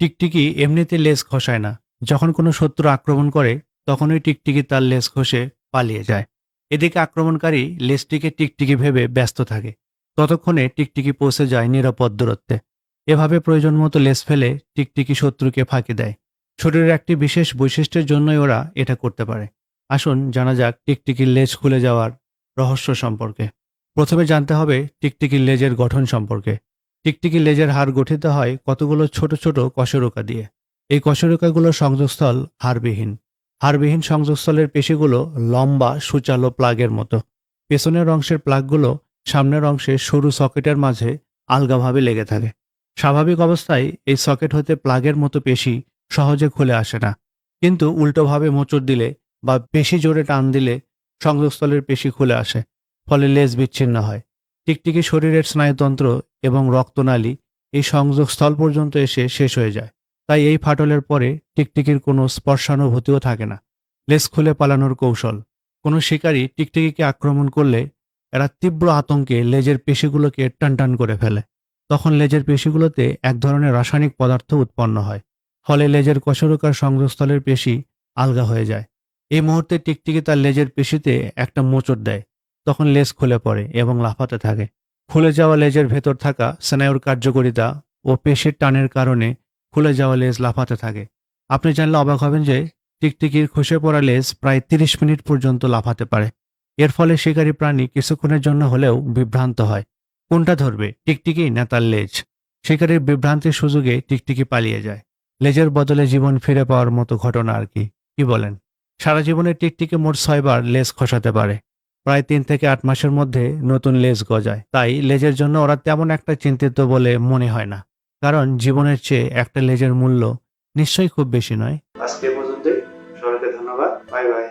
টিকটিকি এমনিতে লেজ খসায় না। যখন কোনো শত্রু আক্রমণ করে তখনই টিকটিকি তার লেজ খসে পালিয়ে যায়। এদিকে আক্রমণকারী লেজটিকে টিকটিকি ভেবে ব্যস্ত থাকে। ততক্ষণে টিকটিকি পৌঁছে যায় নিরাপদ দূরত্বে। এভাবে প্রয়োজন মতো লেজ ফেলে টিকটিকি শত্রুকে ফাঁকি দেয়। শরীরের একটি বিশেষ বৈশিষ্ট্যের জন্যই ওরা এটা করতে পারে। আসুন জানা যাক টিকটিকির লেজ খুলে যাওয়ার রহস্য সম্পর্কে। প্রথমে জানতে হবে টিকটিকির লেজের গঠন সম্পর্কে। টিকটিকির লেজের হাড় গঠিত হয় কতগুলো ছোট ছোট কশেরুকা দিয়ে। এই কশেরুকাগুলোর সংযোগস্থল হাড়বিহীন। হাড়বিহীন সংযোগস্থলের পেশিগুলো লম্বা সূচালো প্লাগের মতো। পেছনের অংশের প্লাগগুলো সামনের অংশে সরু সকেটের মাঝে আলগাভাবে লেগে থাকে। স্বাভাবিক অবস্থায় এই সকেট হতে প্লাগের মতো পেশি সহজে খুলে আসে না, কিন্তু উল্টোভাবে মোচড় দিলে বা পেশি জোরে টান দিলে সংযোগস্থলের পেশি খুলে আসে, ফলে লেজ বিচ্ছিন্ন হয়। টিকটিকি শরীরের স্নায়ুতন্ত্র এবং রক্তনালী এই সংযোগস্থল পর্যন্ত এসে শেষ হয়ে যায়। তাই এই ফাটলের পরে টিকটিকির কোনো স্পর্শানুভূতিও থাকে না। লেজ খুলে পালানোর কৌশল। কোনো শিকারী টিকটিকিকে আক্রমণ করলে এরা তীব্র আতঙ্কে লেজের পেশিগুলোকে টানটান করে ফেলে। তখন লেজের পেশিগুলোতে এক ধরনের রাসায়নিক পদার্থ উৎপন্ন হয়, ফলে লেজের কশেরুকার সংযোগস্থলের পেশি আলগা হয়ে যায়। এই মুহূর্তে টিকটিকি তার লেজের পেশিতে একটা মোচড় দেয়। তখন লেজ খুলে পড়ে এবং লাফাতে থাকে। খুলে যাওয়া লেজের ভেতর থাকা স্নায়ুর কার্যকারিতা ও পেশির টানের কারণে খুলে যাওয়া লেজ লাফাতে থাকে। আপনি জানলে অবাক হবেন যে টিকটিকির খসে পড়া লেজ প্রায় ৩০ মিনিট পর্যন্ত লাফাতে পারে। এর ফলে শিকারী প্রাণী কিছুক্ষণের জন্য হলেও বিভ্রান্ত হয়। কোনটা ধরবে, টিকটিকি না তার লেজ? শিকারীর বিভ্রান্তির সুযোগে টিকটিকি পালিয়ে যায়। লেজের বদলে জীবন ফিরে পাওয়ার মতো ঘটনা আর কি, কি বলেন? সারা জীবনে টিকটিকি মোট ৬ বার লেজ খসাতে পারে। প্রায় ৩ থেকে ৮ মাসের মধ্যে নতুন লেজ গজায়। তাই লেজের জন্য ওরা তেমন একটা চিন্তিত বলে মনে হয় না। কারণ জীবনের চেয়ে একটা লেজের মূল্য নিশ্চয়ই খুব বেশি নয়। আজকে এ পর্যন্তই। সবাইকে ধন্যবাদ। Bye bye.